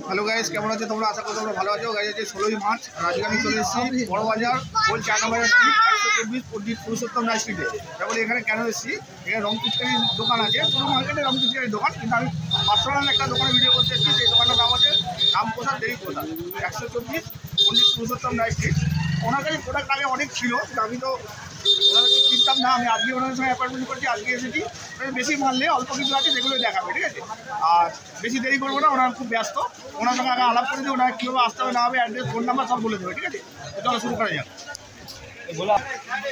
Hello guys, কেমন আছে তোমরা? আশা করি তোমরা ভালো আছো। গাইস আজকে 16ই মার্চ, আজকে আমি চলে এসেছি বড় বাজার ওই 4 নম্বর স্ট্রিট 124 পণ্ডিত পুরুষোত্তম রায় স্ট্রিটে। তারপরে এখানে কেন এসেছি, এখানে রং পিচকারির দোকান আছে, পুরো মার্কেটে রং পিচকারির দোকান, কিন্তু আমি পার্সোনাল একটা দোকানে ভিডিও করতে এসেছি। সেই দোকানটার নাম আছে রামপ্রসাদ দেবী প্রসাদ, 124 পণ্ডিত পুরুষোত্তম রায় স্ট্রিট। ওনার কাছে প্রোডাক্ট আগে অনেক ছিল, কিন্তু আমি তো ওনাদেরকে চিনতাম না। আমি আজকে ওনাদের সঙ্গে অ্যাপয়েন্টমেন্ট করছি, আজকে এসেছি। বেশি মানলে অল্প কিছু আছে সেগুলোই দেখাবে, ঠিক আছে? আর বেশি দেরি করবো না, ওনারা খুব ব্যস্ত। ওনার সঙ্গে আগে আলাপ করে দিয়ে ওনারা কীভাবে আসতে হবে না হবে, অ্যাড্রেস, ফোন নাম্বার সব বলে দেবে, ঠিক আছে? চলো শুরু করা যাক।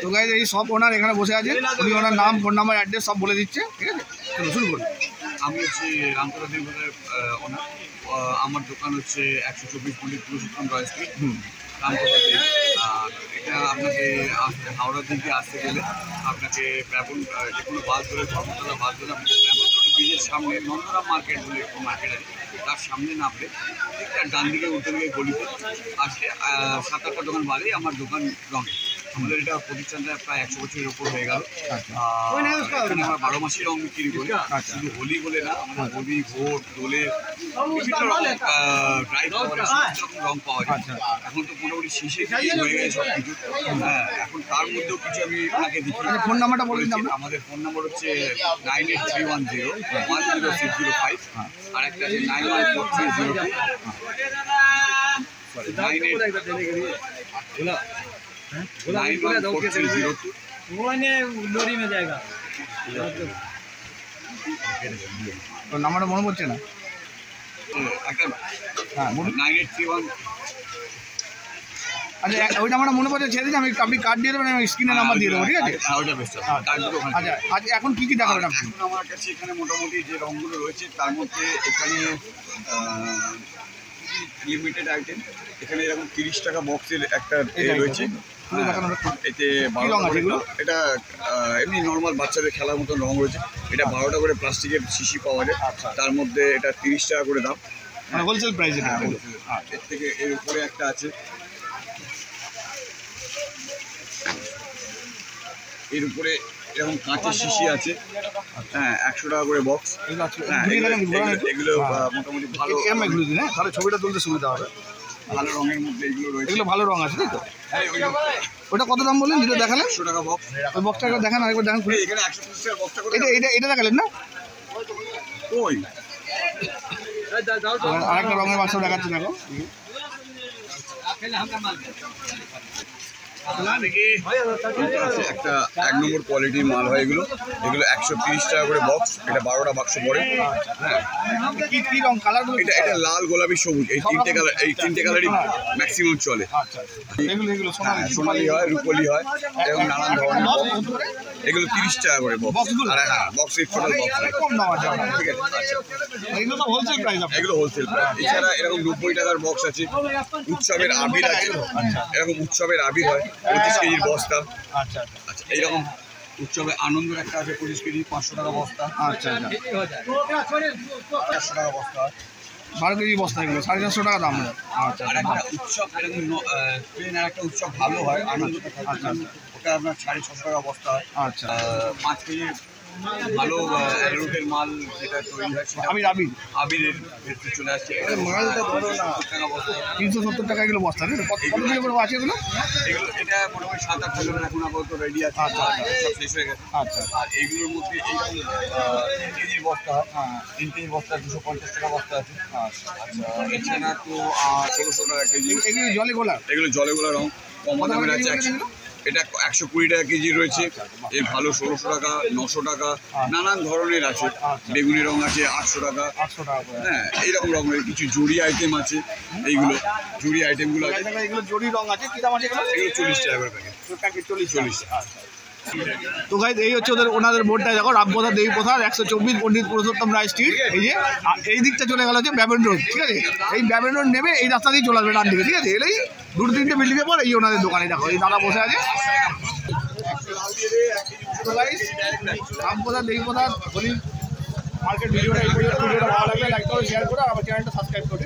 তো গাইজ এই সব ওনার এখানে বসে আছে, উনি ওনার নাম, ফোন নাম্বার, অ্যাড্রেস সব বলে দিচ্ছে, ঠিক আছে? চলো শুরু করি। আমি হচ্ছে রামপ্রসাদ দেবী ওনার। আমার দোকান হচ্ছে 124 পণ্ডিত পুরুষোত্তম রায় স্ট্রিট, রামপ্রসাদ দেবী। আর এটা আপনাকে হাওড়ার দিকে আসতে গেলে আপনাকে ব্যাপন যে কোনো বাস ধরে, ধর্মতলা বাস ধরে আপনাকে ব্যাপন ব্রিজের সামনে নন্দরা মার্কেট বলে একটু মার্কেট আছে, তার সামনে নামলে তার ডান দিকে উল্টো দিকে গলিতে আসলে 7-8টা দোকান বাদেই আমার দোকান রঙে। আমাদের এটা প্রতিষ্ঠানটা প্রায় 100 বছরের উপর হয়ে গেল। আমরা 12 মাসই রং বিক্রি করি, শুধু হোলি বলে না, আমাদের হোলি, ভোট, দোলের বিভিন্ন রকম ড্রাই ফ্লাওয়ারের সমস্ত রকম রং পাওয়া যায়। এখন তো মোটামুটি শেষে হয়ে গেছে সব কিছু। হ্যাঁ, এখন তার মধ্যেও কিছু আমি আপনাকে দেখি। ফোন নাম্বারটা বলে দিন। আমাদের ফোন নাম্বার হচ্ছে 9831010605, আর একটা আছে 914302 নাম্বারটা মনে পড়ছে না। হ্যাঁ, 9831। আচ্ছা, ওই নাম্বারটা মনে পড়ছে, ছেড়ে দিন। আপনি কার্ড দিয়ে দেবেন, আমি স্ক্রিনে নাম্বার দিয়ে দেবো, ঠিক আছে? আচ্ছা, আচ্ছা, এখন কী কী দেখাবেন আপনি? এখন আমার কাছে এখানে মোটামুটি যে রঙগুলো রয়েছে তার মধ্যে এখানে লিমিটেড আইটেম, এখানে এরকম 30 টাকা বক্সের একটা রয়েছে। এতে 12 এটা এমনি নর্মাল বাচ্চাদের খেলার মতন রং রয়েছে। এটা 12টা করে প্লাস্টিকের শিশি পাওয়া যায়, তার মধ্যে এটা 30 টাকা করে দাম, হোলসেল প্রাইসে। হ্যাঁ, এর থেকে এর উপরে একটা আছে, এর উপরে এরকম কাঁচের শিশি আছে, হ্যাঁ, 100 টাকা করে বক্স। এগুলো মোটামুটি ভালো, তাহলে ছবিটা তুলতে সুবিধা হবে। ভালো রঙের মধ্যে এগুলো রয়েছে, এগুলো ভালো রঙ আছে, তাই তো? ওটা কত দাম বললেন যেটা দেখালেন? 100 টাকা বক্স। ওই বক্সটা একবার দেখান, আরেকবার দেখান। এখানে 150 টাকা বক্সটা করে এটা দেখালেন না? ওই আরেকটা রঙের বাক্স দেখাচ্ছি, দেখো। একটা 1 নম্বর কোয়ালিটির মাল হয় এগুলো। 130 টাকা করে বক্স, এটা 12টা বাক্স পড়ে। হ্যাঁ, কি রং, কালারগুলো? এটা লাল, গোলাপি, সবুজ, এই তিনটে কালারই ম্যাক্সিমাম চলে। সোনালি হয়, রূপলি হয়, এবং নানান ধরনের বক্স। এগুলো 30 টাকা করে বক্স। আর হ্যাঁ, বক্সের টোটাল বক্স, ঠিক আছে? এগুলো হোলসেল প্রাইস। এছাড়া এরকম 90 টাকার বক্স আছে, উৎসবের আবির আছে, এরকম উৎসবের আবির হয় 25 কেজির বস্তা। আচ্ছা, এইরকম উৎসবে আনন্দের একটা আছে 25 কেজি, 500 টাকা বস্তা। আচ্ছা, 500 টাকা বস্তা, 12 কেজি বস্তা, এগুলো 450 টাকা দাম। আচ্ছা, আর একটা উৎসব এরকম প্লেন আর একটা উৎসব ভালো হয় আনন্দটা, ওটা আপনার 650 টাকা বস্তা হয়। আচ্ছা, 5 কেজি ভালো রুটের মাল যেটা তৈরি হয় সেটা আবিরের ক্ষেত্রে চলে আসছে। মালটা ধরো না, 370 টাকা এগুলো বস্তা। কত দিন করে আছে এগুলো? এটা মোটামুটি 7-8 টাকা এখন আপাতত রেডি আছে, সব শেষ হয়ে গেছে। আচ্ছা, আর এইগুলোর মধ্যে এইরকম 3 কেজির বস্তা, 3 কেজি বস্তা 250 টাকা বস্তা আছে। আচ্ছা, এছাড়া তো 1600 টাকা কেজি। এগুলো জলে গোলা? এগুলো জলে গোলা রং, কম দামের আছে। এটা 120 টাকা কেজি রয়েছে, এর ভালো 1600 টাকা, 900 টাকা, নানান ধরনের আছে। বেগুনি রং আছে 800 টাকা। হ্যাঁ, এইরকম রকমের কিছু জড়ি আইটেম আছে। এইগুলো জড়ি আইটেমগুলো আছে, এগুলো জড়ি রং আছে। কি দাম আছে এগুলো? 40 টাকা করে প্যাকেট। 40 টাকা। তো গাইজ এই হচ্ছে ওনাদের বোর্ডটা, দেখো, রামপ্রসাদ দেবী প্রসাদ, 124 পণ্ডিত পুরুষোত্তম রায় স্ট্রিট। এই যে এই দিকটা চলে গেল হচ্ছে ব্যাবেন রোড, ঠিক আছে? এই ব্যাবেন রোড নেবে এই রাস্তা দিয়ে চলে আসবে ডান দিকে, ঠিক আছে? এলেই 2-3টে বিল্ডিংয়ের পর এই ওনাদের দোকানে, দেখো এই দাদা বসে আছে। রামপ্রসাদ দেবী প্রসাদ হোলি মার্কেট ভিডিওটা ভালো লাগলে লাইক করে, শেয়ার করে, আমার চ্যানেলটা সাবস্ক্রাইব করে।